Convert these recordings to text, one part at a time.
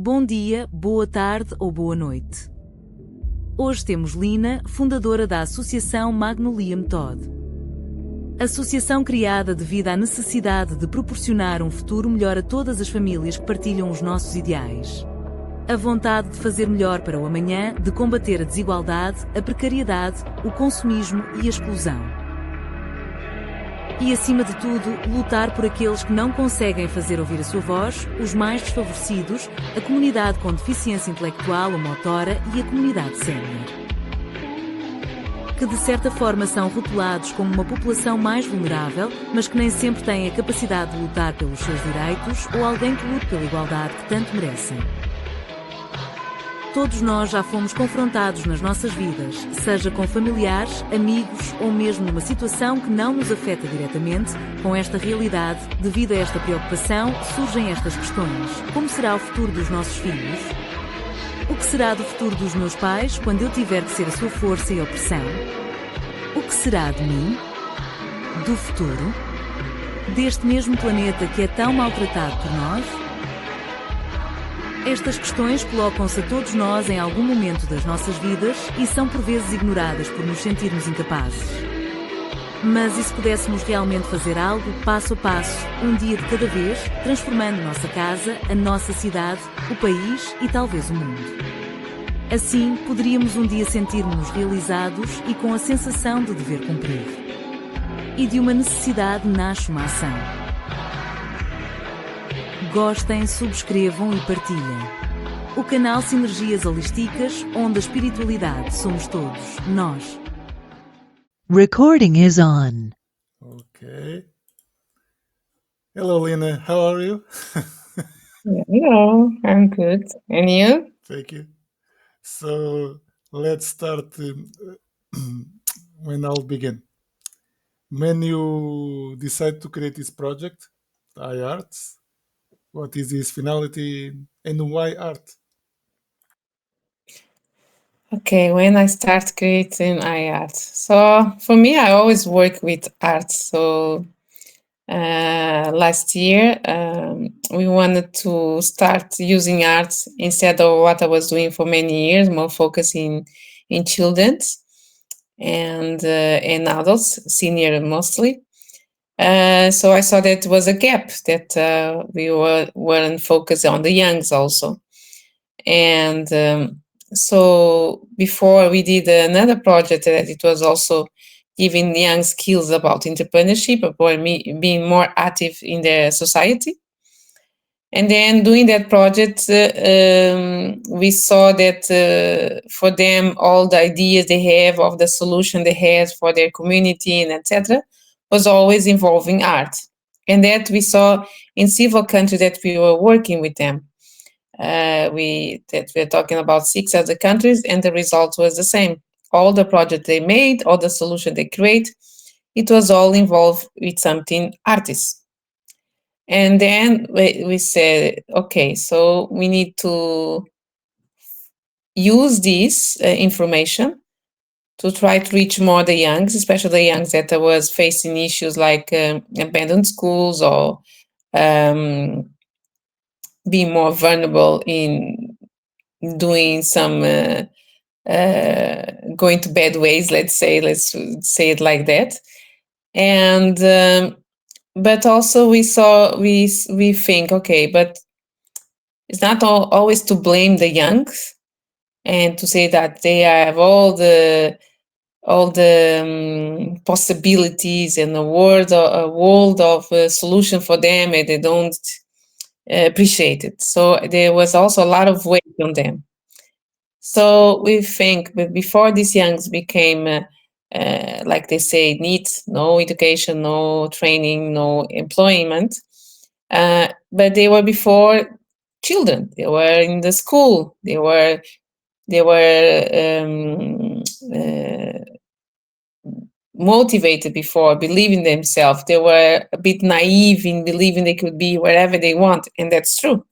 bom dia, boa tarde ou boa noite. Hoje temos Lina, fundadora da Associação Magnolia-Method. Associação criada devido à necessidade de proporcionar um futuro melhor a todas as famílias que partilham os nossos ideais. A vontade de fazer melhor para o amanhã, de combater a desigualdade, a precariedade, o consumismo e a exclusão. E, acima de tudo, lutar por aqueles que não conseguem fazer ouvir a sua voz, os mais desfavorecidos, a comunidade com deficiência intelectual ou motora e a comunidade sénior. Que de certa forma são rotulados como uma população mais vulnerável, mas que nem sempre têm a capacidade de lutar pelos seus direitos ou alguém que lute pela igualdade que tanto merecem. Todos nós já fomos confrontados nas nossas vidas, seja com familiares, amigos ou mesmo numa situação que não nos afeta diretamente, com esta realidade, devido a esta preocupação, surgem estas questões. Como será o futuro dos nossos filhos? O que será do futuro dos meus pais quando eu tiver que ser a sua força e opressão? O que será de mim? Do futuro? Deste mesmo planeta que é tão maltratado por nós? Estas questões colocam-se a todos nós em algum momento das nossas vidas e são por vezes ignoradas por nos sentirmos incapazes. Mas e se pudéssemos realmente fazer algo, passo a passo, um dia de cada vez, transformando nossa casa, a nossa cidade, o país e talvez o mundo? Assim, poderíamos um dia sentir-nos realizados e com a sensação de dever cumprir. E de uma necessidade nasce uma ação. Gostem, subscrevam e partilhem. O canal Sinergias Holísticas, onde a espiritualidade somos todos, nós. Recording is on. Okay. Hello, Lina. How are you? Hello, I'm good. And you? Thank you. So let's start when I'll begin. When you decide to create this project, iArts, what is its finality and why art? Okay, when I start creating art. So for me, I always work with art. So last year, we wanted to start using art instead of what I was doing for many years, more focusing in children and adults, senior mostly. So I saw that was a gap, that we weren't focused on the youngs also. And so before we did another project that it was also giving young skills about entrepreneurship, about being more active in their society. And then doing that project, we saw that for them, all the ideas they have of the solution they have for their community and etc. was always involving art. And that we saw in several countries that we were working with them. We're talking about 6 other countries, and the result was the same. All the projects they made, all the solution they create, it was all involved with something artist. And then we said, okay, so we need to use this information to try to reach more the youngs, especially the youngs that was facing issues like abandoned schools or being more vulnerable in doing some going to bad ways, let's say it like that. And but also we think, okay, but it's not always to blame the youngs and to say that they have all the possibilities and a world of solution for them, and they don't appreciate it. So there was also a lot of weight on them. So we think that before these youngs became, like they say, needs no education, no training, no employment, but they were before children. They were in the school. They were motivated before, believing themselves. They were a bit naive in believing they could be wherever they want, and that's true.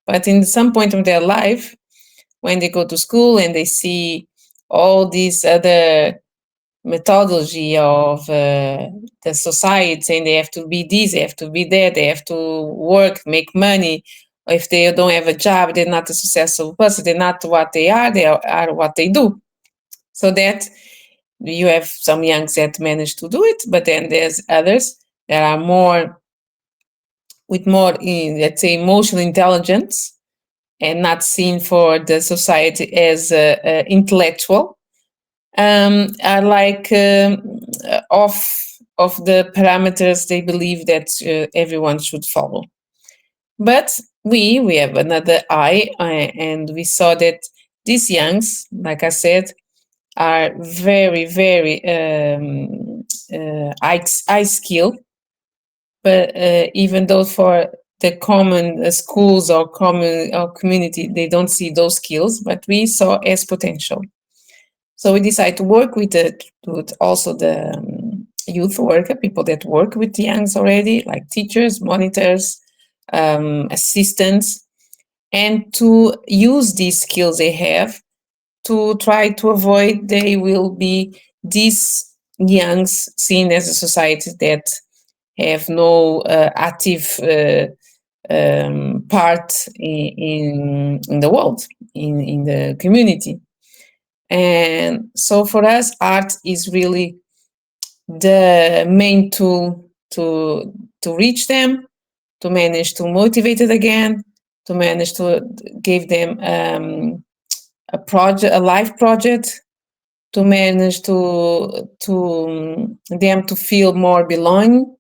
But in some point of their life, when they go to school and they see all these other methodology of the society saying they have to be this, they have to be that, they have to work, make money, if they don't have a job, they're not a successful person, they're not what they are what they do. So that you have some youngs that manage to do it, but then there's others that are with more, let's say, emotional intelligence and not seen for the society as intellectual, are like of the parameters they believe that everyone should follow. But we have another eye, and we saw that these youngs, like I said, are very, very high skill. But even though for the common schools or common or community, they don't see those skills, but we saw as potential. So we decided to work with also the youth worker, people that work with the youngs already, like teachers, monitors, assistants, and to use these skills they have to try to avoid they will be these youngs seen as a society that have no active part in the world, in the community. And so for us, art is really the main tool to reach them, to manage to motivate it again, to manage to give them a life project, to manage to them to feel more belonging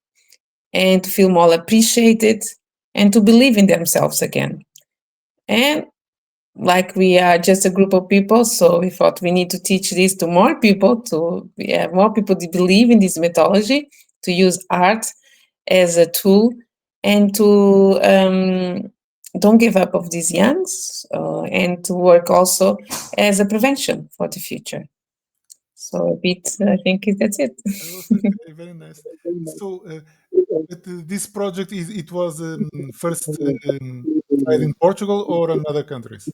and to feel more appreciated and to believe in themselves again. And like we are just a group of people, so we thought we need to teach this to more people, to more people to believe in this methodology, to use art as a tool, and to don't give up of these youngs, and to work also as a prevention for the future. So a bit, I think that's it. Okay, very nice. So this project it was first tried in Portugal or in other countries?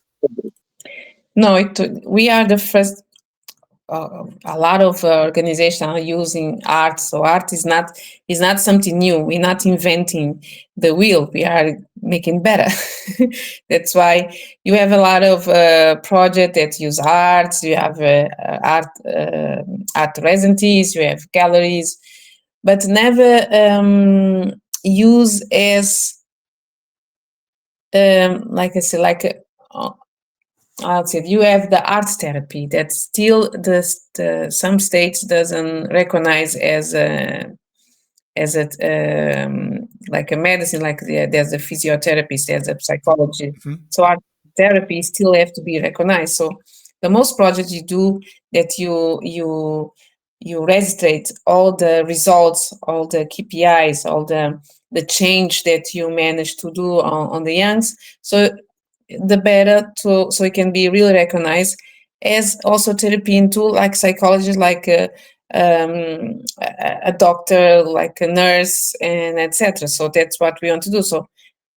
No, we are the first. A lot of organizations are using art, so art is not something new. We're not inventing the wheel. We are making better. That's why you have a lot of projects that use art. You have art residencies. You have galleries, but never use as like I say, like I'll say you have the art therapy that still some states doesn't recognize as a like a medicine, like there's a physiotherapist, there's a psychology. Mm-hmm. So art therapy still have to be recognized. So the most projects you do that you register all the results, all the KPIs, all the change that you manage to do on the youngs. So the better so it can be really recognized as also therapy into like psychology, like a doctor, like a nurse, and etc. So that's what we want to do. So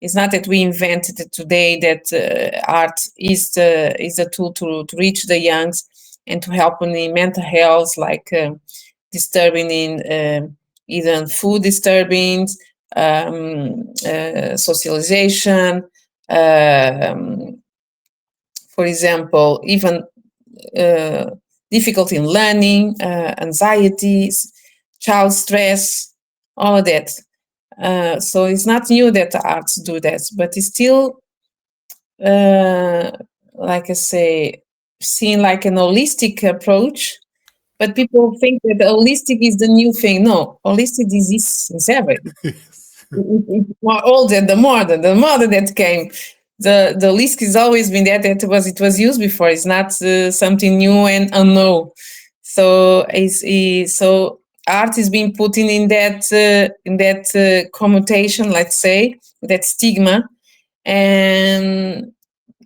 it's not that we invented it today, that art is a tool to reach the youngs and to help in mental health, like disturbing in either food disturbance, socialization, for example, even difficulty in learning, anxieties, child stress, all of that. So it's not new that the arts do that, but it's still, like I say, seen like an holistic approach. But people think that holistic is the new thing. No, holistic disease since ever. It's more old than the modern that came. The holistic has always been that it was used before. It's not something new and unknown. So so art is being put in that connotation, let's say, that stigma. And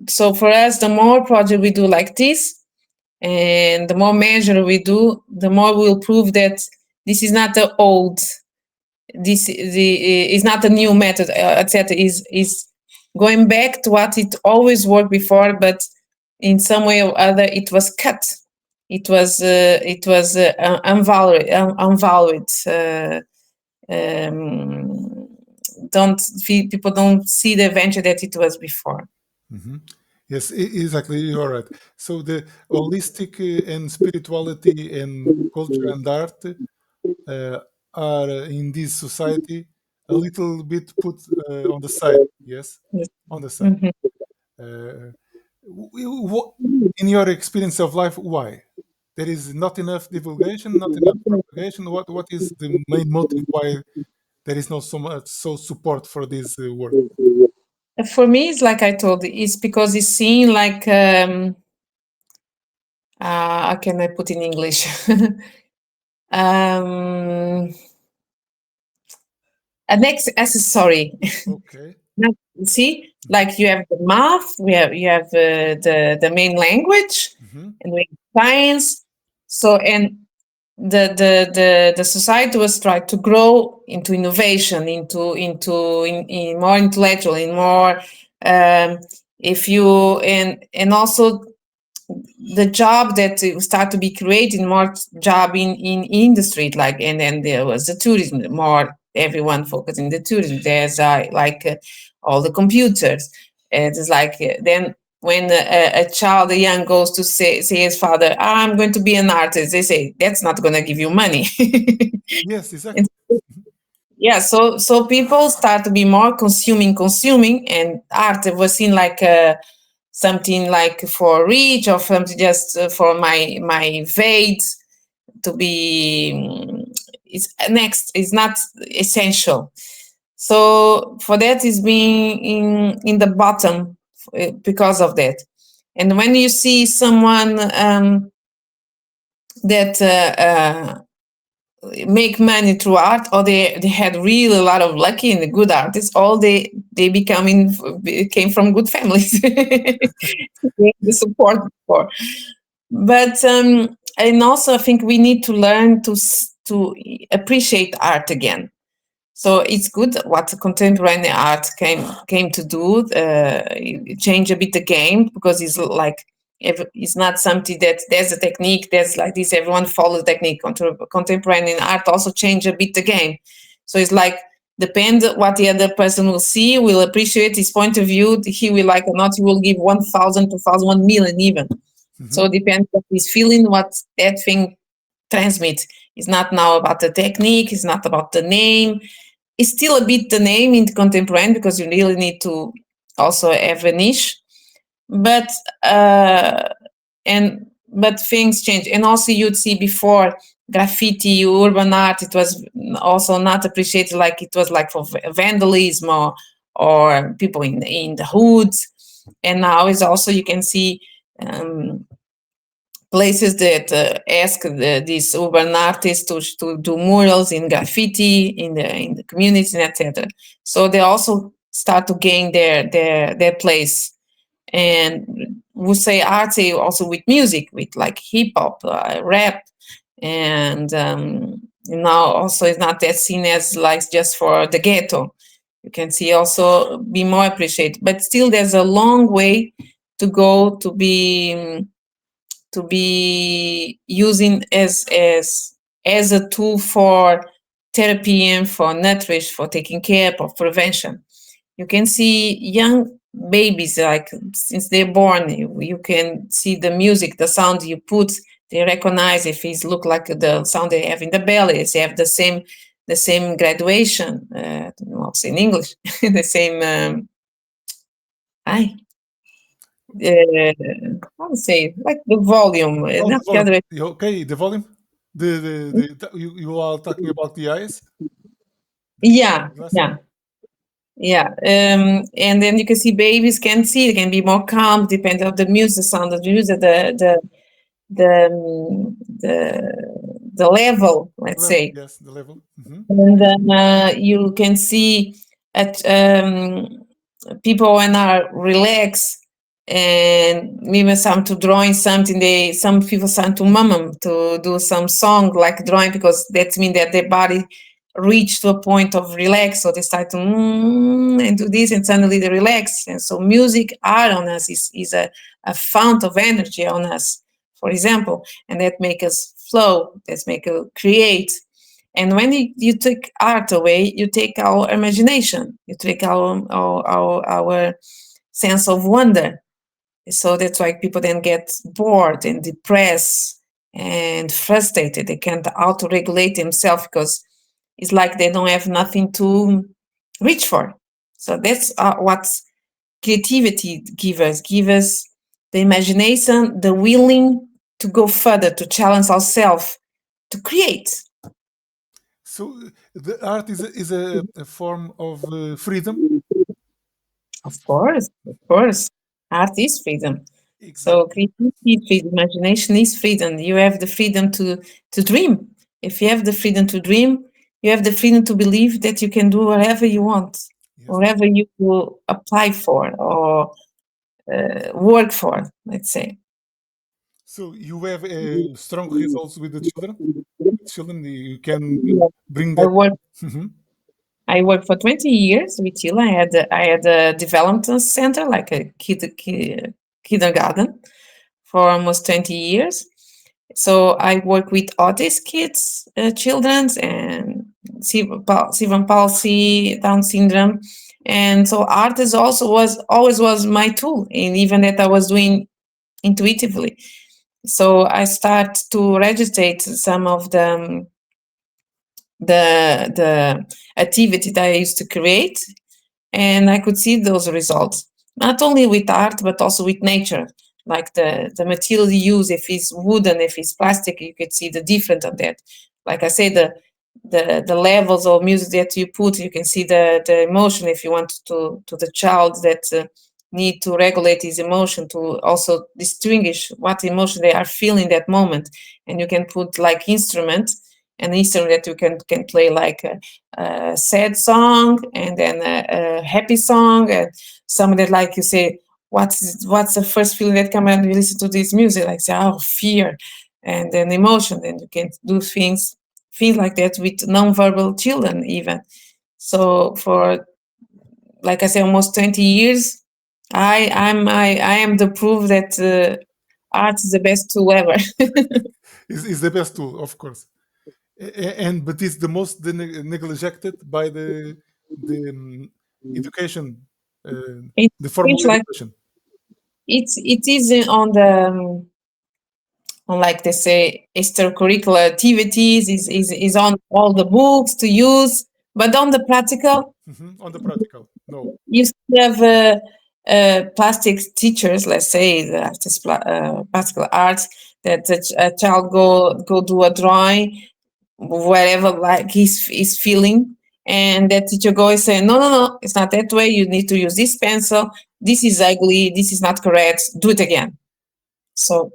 so for us, the more project we do like this, and the more measure we do, the more we'll prove that this is not the old. This is not a new method, etc. Is going back to what it always worked before, but in some way or other it was cut. It was unvalued. people don't see the adventure that it was before. Mm-hmm. Yes, exactly. You're right. So the holistic and spirituality and culture and art are in this society a little bit put on the side. Yes, Yes. on the side. Mhm. Uh, in your experience of life, why? There is not enough divulgation, not enough propagation. What is the main motive why there is not so much support for this work? For me, it's like I told, it's because it's seen like how can I put in English? An accessory. Okay. See, like you have the math, you have the main language, Mm-hmm. and we have science. So and the society was trying to grow into innovation, in more intellectual, in more if you and also the job that start to be created, more job in industry, like, and then there was the tourism, more everyone focusing the tourism. There's all the computers. It's like then when a child, a young, goes to say his father, I'm going to be an artist, they say that's not going to give you money. Yes, exactly. Yeah, so people start to be more consuming, and art was seen like something like for rich, or something just for my fate to be. Is not essential. So for that is being in the bottom because of that. And when you see someone that make money through art, or they had really a lot of lucky and good artists, all they came from good families. The support for. But and also I think we need to learn to appreciate art again. So it's good what contemporary art came to do, change a bit the game, because it's like, if it's not something that there's a technique that's like this, everyone follows the technique. Contemporary art also change a bit the game. So it's like, depends what the other person will see, will appreciate his point of view, he will like or not, he will give 1,000, 2,000, 1 million even. Mm-hmm. So it depends what he's feeling, what that thing transmits. It's not now about the technique, it's not about the name. It's still a bit the name in contemporary, because you really need to also have a niche. But but things change. And also you'd see before graffiti, urban art, it was also not appreciated, like it was like for vandalism or people in the hoods. And now is also, you can see places that ask these urban artists to do murals in graffiti in the communities, etc. So they also start to gain their place. And we say arts also with music, with like hip hop, rap, and now also it's not that seen as like just for the ghetto. You can see also be more appreciated, but still there's a long way to go to be using as a tool for therapy and for nurture, for taking care of prevention. You can see young babies, like since they're born, you can see the music, the sound you put, they recognize if it's look like the sound they have in the belly, they have the same graduation, I don't know how to say in English, the same how to say, like the volume, not the volume. Okay, the volume. You are talking about the eyes. Yeah. And then you can see babies can see, they can be more calm, depending on the music, the sound of the music, the level, let's say. Yes, the level. Mm-hmm. And then you can see at people when are relaxed, and maybe some to drawing something, some people start to mum to do some song like drawing, because that means that their body reach to a point of relax, so they start to and do this, and suddenly they relax. And so music, art on us is a fount of energy on us, for example, and that make us flow, that make us create. And when you take art away, you take our imagination, you take our sense of wonder. So that's why people then get bored and depressed and frustrated. They can't auto-regulate themselves because it's like they don't have nothing to reach for. So that's what creativity give us the imagination, the willing to go further, to challenge ourselves, to create. So the art is a form of freedom. Of course. Art is freedom. Exactly. So creativity is freedom, imagination is freedom. You have the freedom to dream. If you have the freedom to dream, you have the freedom to believe that you can do whatever you want, Yes. whatever you will apply for or work for, let's say. So you have strong results with the children. You can bring I that. work. Mhm. I worked for 20 years with children. I had a development center, like a kindergarten, for almost 20 years. So I work with autistic kids, children, and cerebral palsy, Down syndrome, and so art is always was my tool, and even that I was doing intuitively. So I start to register some of the activity that I used to create, and I could see those results, not only with art, but also with nature. Like the material you use, if it's wooden, if it's plastic, you could see the difference of that. Like I say, the levels of music that you put, you can see the emotion if you want to the child that need to regulate his emotion, to also distinguish what emotion they are feeling that moment. And you can put like an instrument that you can play like a sad song and then a happy song, and some that, like you say, what's the first feeling that comes when you listen to this music? Like say, oh, fear, and then emotion. And you can do things like that with non-verbal children even. So for, like I say, almost 20 years, I am the proof that art is the best tool ever. Is the best tool, of course. But it's the most neglected by the education, the formal It's like education. it is on the on, like they say, extracurricular activities, is on all the books to use, but on the practical, On the practical, no. you still have plastic teachers, let's say the practical arts, that a child go do a drawing, whatever like he's feeling, and that teacher go and say, no, it's not that way. You need to use this pencil. This is ugly. This is not correct. Do it again. So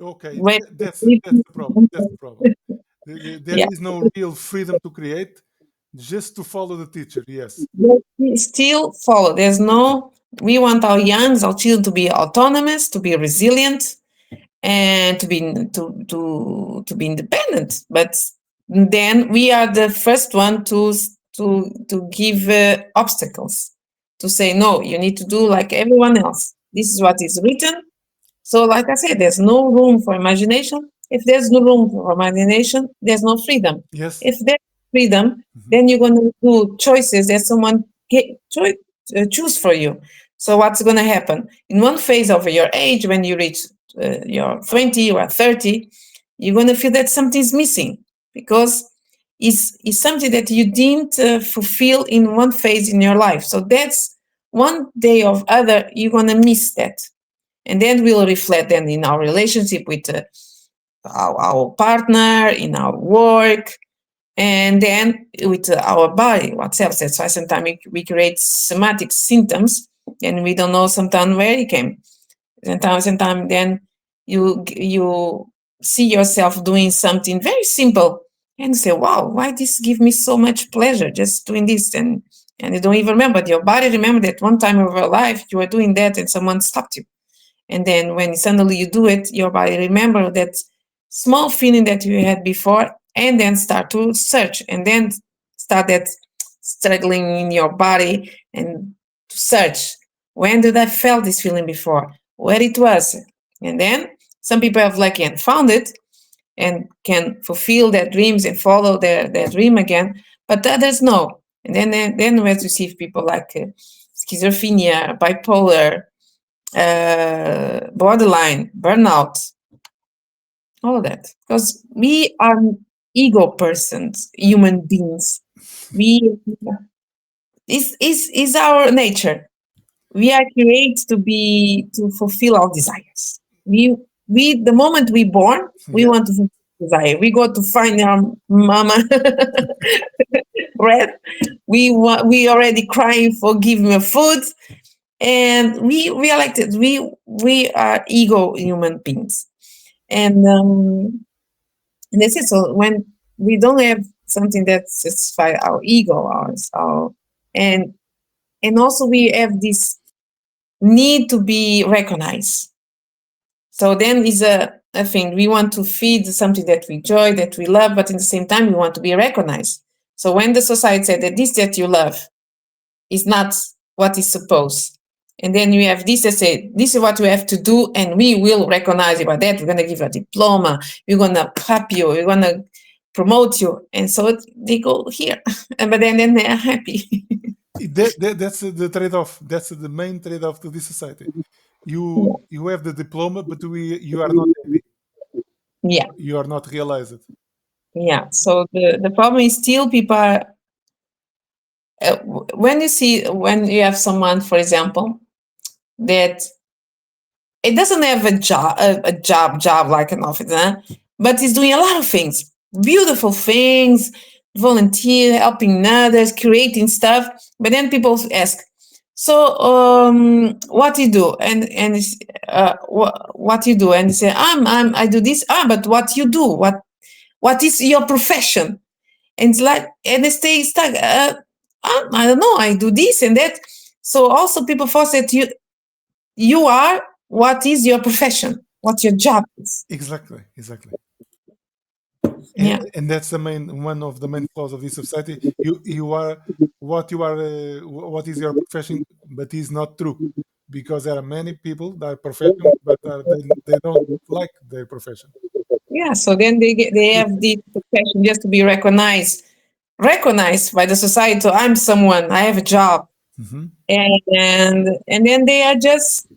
Okay, when that's the problem. That's the problem. There yeah, is no real freedom to create, just to follow the teacher. Yes. we still follow. There's no. We want our children to be autonomous, to be resilient, and to be independent. But then we are the first one to give obstacles, to say no. You need to do like everyone else. This is what is written. So, like I said, there's no room for imagination. If there's no room for imagination, there's no freedom. Yes. If there's freedom, then you're going to do choices that someone choose for you. So what's going to happen? In one phase of your age, when you reach your 20 or 30, you're going to feel that something's missing, because it's something that you didn't fulfill in one phase in your life. So that's one day or other, you're going to miss that. And then we'll reflect then in our relationship with our partner, in our work, and then with our body, what's else. That's why sometimes we create somatic symptoms and we don't know sometimes where it came. Sometimes then you see yourself doing something very simple and say, wow, why this give me so much pleasure just doing this? And you don't even remember. Your body remember that one time of your life you were doing that and someone stopped you. And then when suddenly you do it, your body remember that small feeling that you had before, and then start to search, and then start that struggling in your body and to search. When did I felt this feeling before? Where it was? And then some people have like found it, and can fulfill their dreams and follow their dream again, but others no. And then we receive people like schizophrenia, bipolar, borderline, burnout, all of that. Because we are ego persons, human beings. Is our nature. We are created to fulfill our desires. We the moment we born, we want to fulfill desire. We go to find our mama breath. We already crying for give me food, and we are like that. We are ego human beings, and that's it. So when we don't have something that satisfies our ego, and also we have this need to be recognized. So then is a thing. We want to feed something that we enjoy, that we love, but at the same time we want to be recognized. So when the society said that this that you love is not what is supposed, and then you have this that say this is what we have to do, and we will recognize you by that. We're gonna give you a diploma. We're gonna clap you. We're gonna promote you, and so they go here, but then they are happy. That's the trade-off. That's the main trade-off to this society. You have the diploma, but you are not happy. Yeah. You are not realized. Yeah. So the problem is still people are, when you have someone, for example, that it doesn't have a job like an office, but is doing a lot of things, beautiful things, volunteer, helping others, creating stuff. But then people ask, so what do you do? And what you do? And you say, I do this. But what you do? What is your profession? And it's like, and they stay stuck. I don't know. I do this and that. So also people force that you are. What is your profession? What your job is? Exactly. Yeah. And that's one of the main flaws of this society. You are what what is your profession, but is not true, because there are many people that are professional, but they don't like their profession. Yeah, so then they have the profession just to be recognized by the society. So I'm someone. I have a job, and then they are just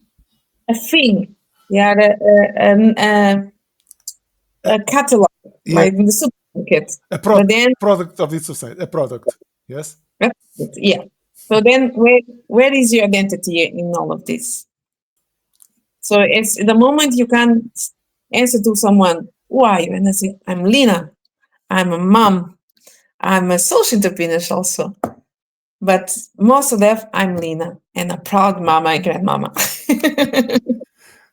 a thing. They are a catalog, like in the supermarket. A product of this society. A product. Yes. Yeah. So then, where is your identity in all of this? So it's the moment you can answer to someone, who are you? And I say, I'm Lina. I'm a mom. I'm a social entrepreneur also. But most of them, I'm Lina and a proud mama and grandmama.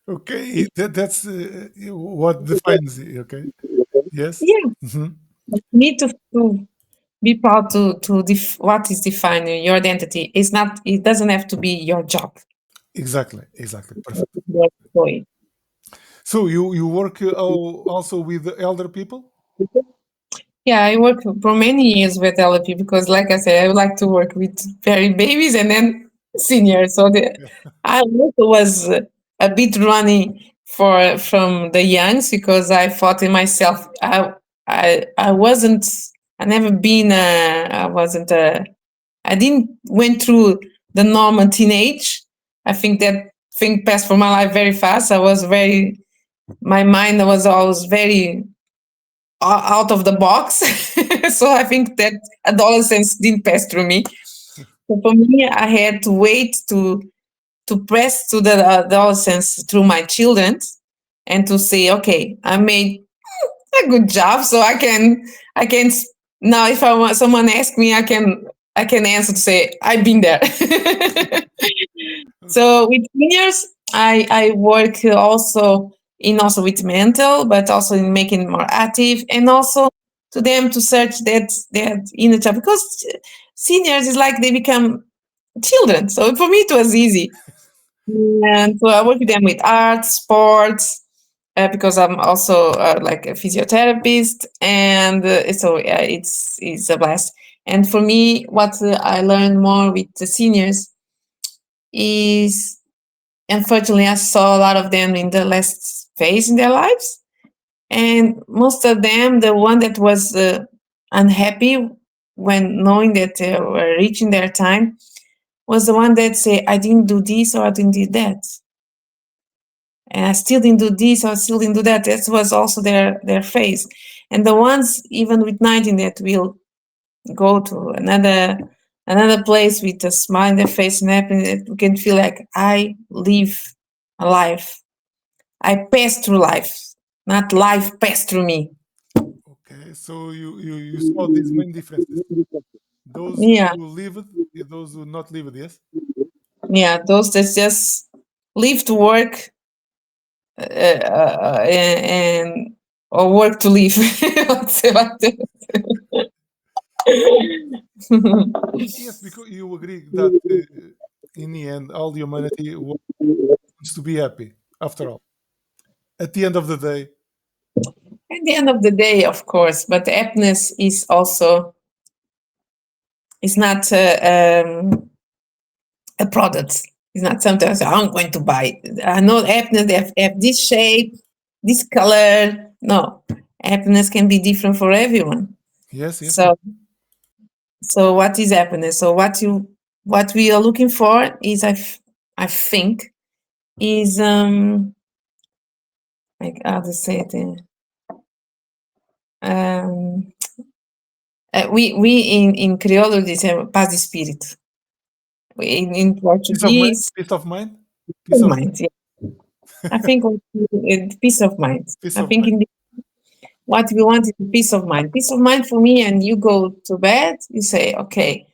Okay, that's what defines it. Okay. Yes. Yeah. You need to be proud to what is defining your identity. It doesn't have to be your job. Exactly. Perfect. So you work also with elder people? Yeah, I work for many years with elder people because, like I said, I would like to work with very babies and then seniors. So I also was a bit running from the youngs because I thought in myself I wasn't. I never been. I didn't went through the normal teenage. I think that thing passed for my life very fast. My mind was always very out of the box. So I think that adolescence didn't pass through me. So for me, I had to wait to press to the adolescence through my children and to say, okay, I made a good job. So I can now if I want someone ask me, I can answer to say, I've been there. So with seniors, I work also with mental, but also in making more active, and also to them to search that inner child, because seniors is like they become children. So for me, it was easy. And so I work with them with art, sports, because I'm also like a physiotherapist, and so it's a blast. And for me, what I learned more with the seniors is, unfortunately, I saw a lot of them in the last phase in their lives, And most of them, the one that was unhappy when knowing that they were reaching their time, was the one that say, I didn't do this or I didn't do that. And I still didn't do this or I still didn't do that. That was also their phase. And the ones, even with 19, that will go to another place with a smile in their face and happiness, it can feel like I live a life. I pass through life, not life pass through me. Okay, so you saw these main differences. Those Yeah. who lived, those who not lived, yes? Yeah, those that just live to work and or work to live. Let's say like that. Yes, because you agree that in the end, all humanity wants to be happy, after all. At the end of the day, At the end of the day, of course, but happiness is also it's not a product. It's not something I say, I'm going to buy. I know happiness have this shape, this color. No, happiness can be different for everyone. yes. So what is happiness? So what we are looking for is, I think, is like how to say it. We in Creole we say paz de espírito. In Portuguese, Peace of mind. peace of mind. Yeah. I think peace of mind. Peace I of think mind. what we want is peace of mind. Peace of mind for me, and you go to bed, you say, okay,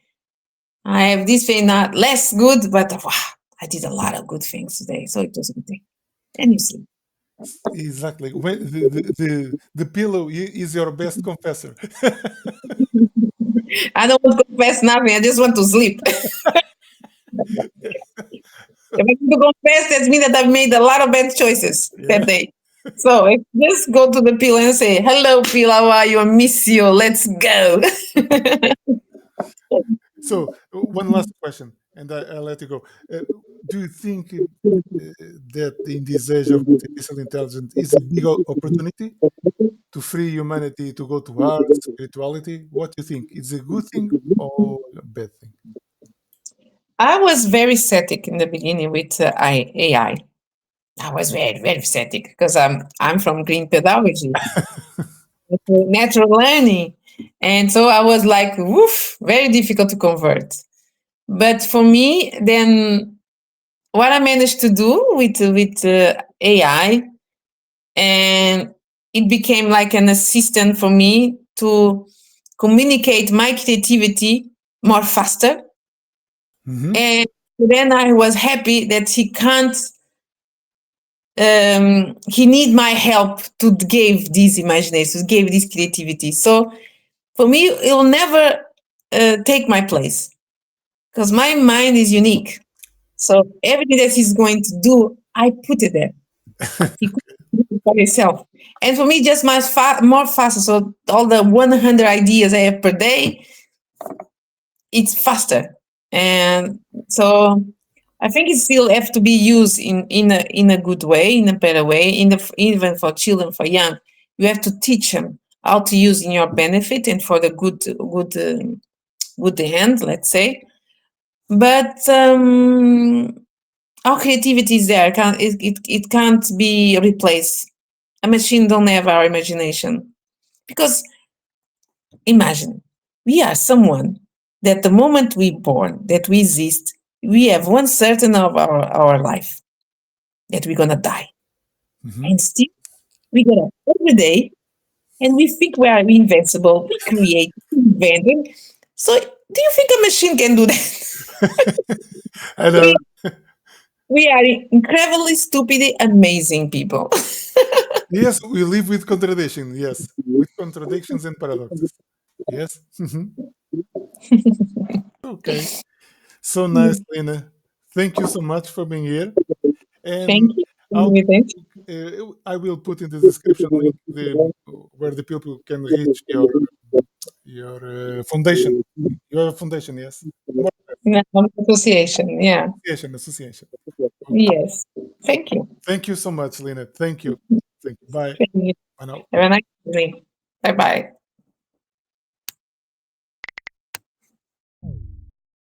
I have this thing, not less good, but wow, I did a lot of good things today, so it was a good day. And you sleep. Exactly. When the pillow is your best confessor. I don't want to confess nothing. I just want to sleep. If I need to confess, that means that I've made a lot of bad choices that day. So just go to the pillow and say, hello, pillow, how are you? I miss you. Let's go. So one last question, and I'll let you go. Do you think that in this age of artificial intelligence is a big opportunity to free humanity to go to art, spirituality? What do you think? Is it a good thing or a bad thing? I was very static in the beginning with AI. I was very, very static because I'm from green pedagogy, natural learning. And so I was like, woof, very difficult to convert. But for me, then what I managed to do with AI, and it became like an assistant for me to communicate my creativity more faster. Mhm. And then I was happy that he need my help to give this imagination, to give this creativity. So for me, it will never take my place because my mind is unique. So everything that he's going to do, I put it there. He could do it for himself. And for me, just more faster. So all the 100 ideas I have per day, it's faster. And so I think it still have to be used in a good way, in a better way, even for children, for young. You have to teach them how to use in your benefit and for the good end, let's say. But our creativity is there. It can't be replaced. A machine don't have our imagination. Because imagine, we are someone that the moment we born, that we exist, we have one certain of our life, that we're gonna die. Mhm. And still we get up every day and we think we are invincible, we create, we invent. So do you think a machine can do that? I don't know. We are incredibly stupidly amazing people. Yes, we live with contradiction. Yes, with contradictions and paradoxes. Yes. Mhm. Okay. So nice, Lina. Thank you so much for being here. And Thank you. I'll, Thank I will put in the description link where the people can reach your foundation. Your foundation, yes. More you. Association, yeah. association. Okay. Yes. Thank you. Thank you so much, Lina. Thank you. Thank you. Bye. Thank you. Bye now. Have a nice evening. Bye bye.